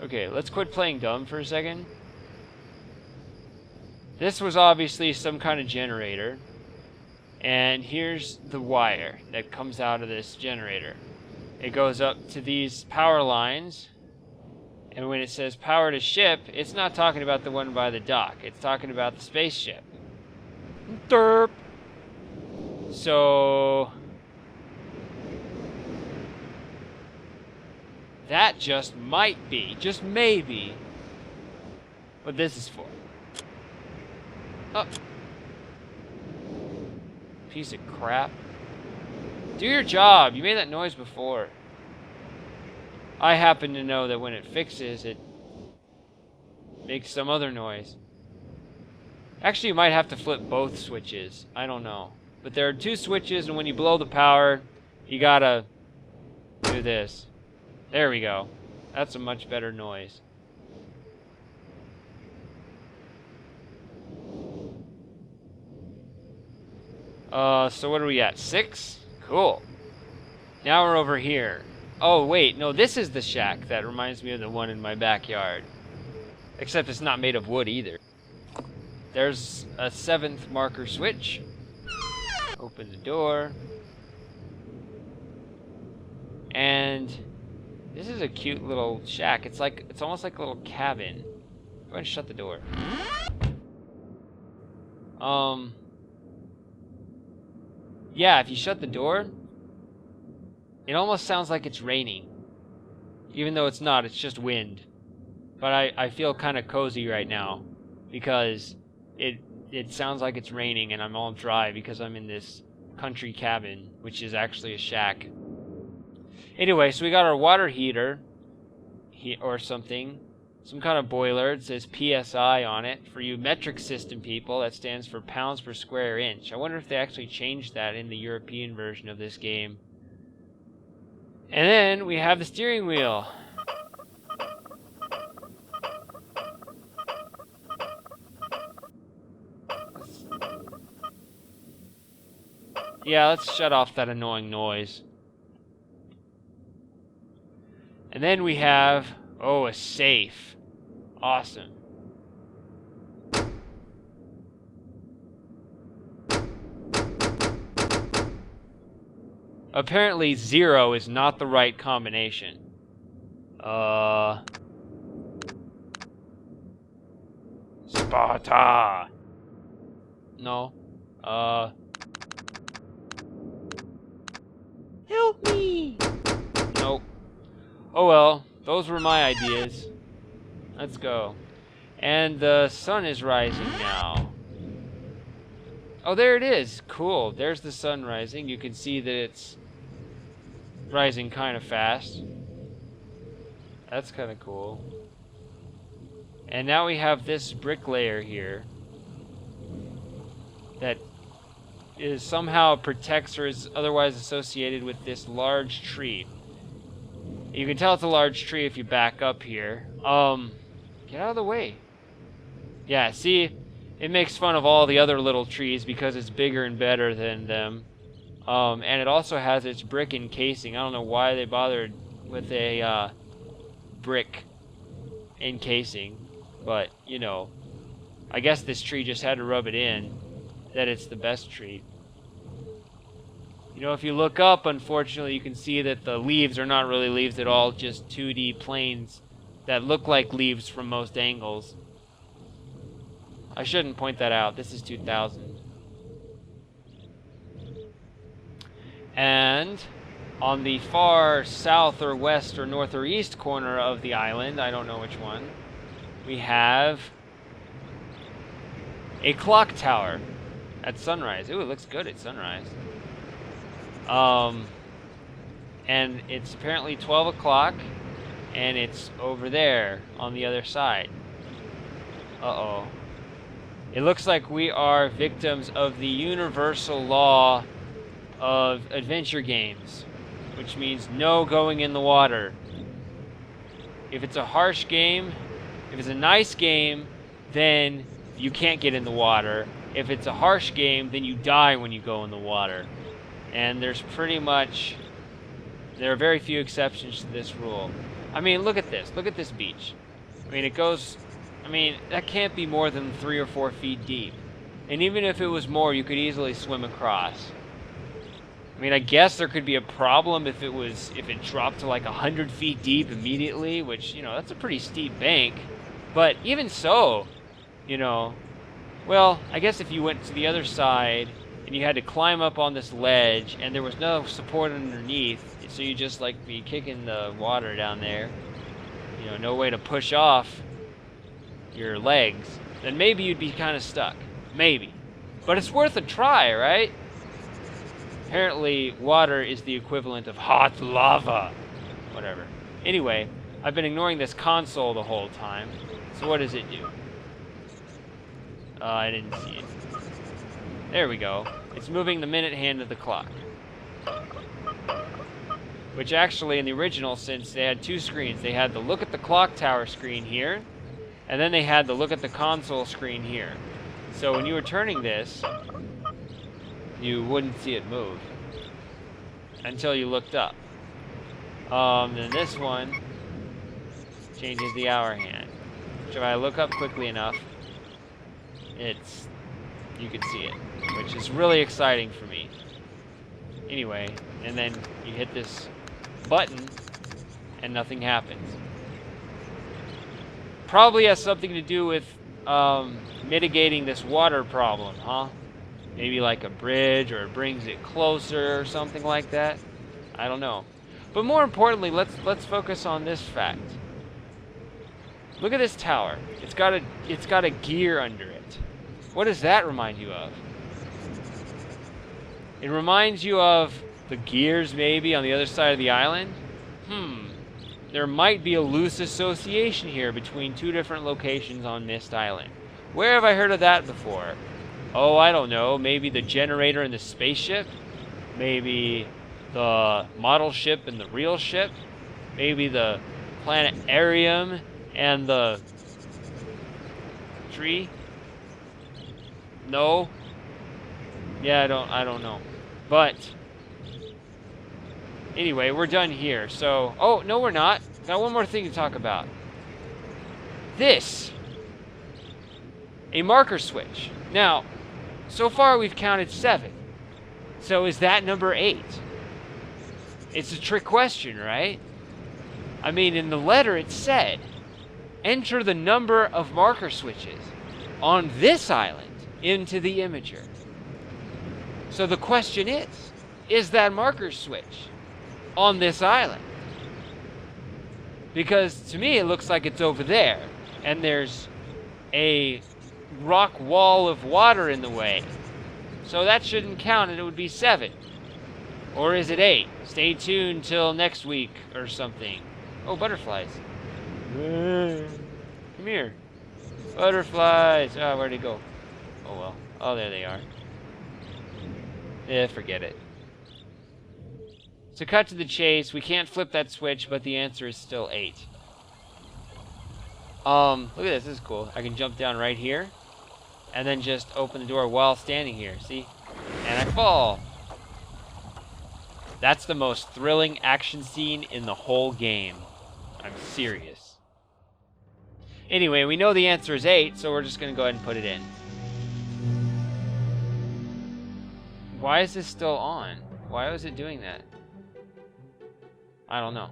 Okay, let's quit playing dumb for a second. This was obviously some kind of generator. And here's the wire that comes out of this generator. It goes up to these power lines. And when it says power to ship, it's not talking about the one by the dock. It's talking about the spaceship. Derp. So that just might be, just maybe, what this is for. Oh. Piece of crap. Do your job. You made that noise before. I happen to know that when it fixes, it makes some other noise. Actually, you might have to flip both switches. I don't know. But there are two switches, and when you blow the power, you gotta do this. There we go. That's a much better noise. So what are we at? 6? Cool. Now we're over here. Oh, wait. No, this is the shack that reminds me of the one in my backyard. Except it's not made of wood either. There's a 7th marker switch. Open the door. And this is a cute little shack. It's almost like a little cabin. Go ahead and shut the door. Yeah, if you shut the door, it almost sounds like it's raining. Even though it's not, it's just wind. But I feel kind of cozy right now because it sounds like it's raining and I'm all dry because I'm in this country cabin, which is actually a shack. Anyway, so we got our water heater or something. Some kind of boiler. It says PSI on it. For you metric system people, that stands for pounds per square inch. I wonder if they actually changed that in the European version of this game. And then we have the steering wheel. Yeah, let's shut off that annoying noise. And then we have, oh, a safe. Awesome. Apparently 0 is not the right combination. Sparta. No. Help me. Nope. Oh well, those were my ideas. Let's go. And the sun is rising now. Oh, there it is. Cool. There's the sun rising. You can see that it's rising kind of fast. That's kind of cool. And now we have this brick layer here that is somehow protects or is otherwise associated with this large tree. You can tell it's a large tree if you back up here. Get out of the way. Yeah, see, it makes fun of all the other little trees because it's bigger and better than them. And it also has its brick encasing. I don't know why they bothered with a brick encasing, but, you know, I guess this tree just had to rub it in that it's the best tree. You know, if you look up, unfortunately, you can see that the leaves are not really leaves at all, just 2D planes that look like leaves from most angles. I shouldn't point that out. This is 2000. And on the far south or west or north or east corner of the island, I don't know which one, we have a clock tower at sunrise. Ooh, it looks good at sunrise. And it's apparently 12 o'clock, and it's over there on the other side. Uh-oh. It looks like we are victims of the universal law of adventure games, which means no going in the water. If it's a harsh game, if it's a nice game, then you can't get in the water. If it's a harsh game, then you die when you go in the water. And there are very few exceptions to this rule. I mean, look at this. Look at this beach. I mean, it goes... I mean, that can't be more than 3 or 4 feet deep. And even if it was more, you could easily swim across. I mean, I guess there could be a problem if it dropped to like 100 feet deep immediately, which, you know, that's a pretty steep bank. But even so, you know, well, I guess if you went to the other side and you had to climb up on this ledge and there was no support underneath, so you just like be kicking the water down there, you know, no way to push off your legs, then maybe you'd be kind of stuck. Maybe. But it's worth a try, right? Apparently, water is the equivalent of hot lava. Whatever. Anyway, I've been ignoring this console the whole time. So what does it do? I didn't see it. There we go. It's moving the minute hand of the clock. Which actually, in the original, since they had 2 screens, they had the look at the clock tower screen here, and then they had the look at the console screen here. So when you were turning this, you wouldn't see it move until you looked up. Then this one changes the hour hand. Which if I look up quickly enough, you can see it, which is really exciting for me. Anyway, and then you hit this button and nothing happens. Probably has something to do with mitigating this water problem, huh? Maybe like a bridge, or it brings it closer or something like that. I don't know. But more importantly, let's focus on this fact. Look at this tower. It's got a gear under it. What does that remind you of? It reminds you of the gears maybe on the other side of the island? There might be a loose association here between 2 different locations on Myst Island. Where have I heard of that before? Oh, I don't know. Maybe the generator in the spaceship? Maybe the model ship and the real ship? Maybe the planetarium and the tree? No? Yeah, I don't know. But anyway, we're done here. So, oh, no we're not. Got one more thing to talk about. This. A marker switch. Now, so far we've counted 7. So is that number 8? It's a trick question, right? I mean, in the letter it said, enter the number of marker switches on this island into the imager. So the question is that marker switch on this island? Because to me it looks like it's over there, and there's a rock wall of water in the way. So that shouldn't count, and it would be 7. Or is it 8? Stay tuned till next week or something. Oh, butterflies. Come here. Butterflies. Oh, where'd they go? Oh, well. Oh, there they are. Forget it. So cut to the chase. We can't flip that switch, but the answer is still 8. Look at this. This is cool. I can jump down right here, and then just open the door while standing here. See? And I fall. That's the most thrilling action scene in the whole game. I'm serious. Anyway, we know the answer is 8, so we're just going to go ahead and put it in. Why is this still on? Why was it doing that? I don't know.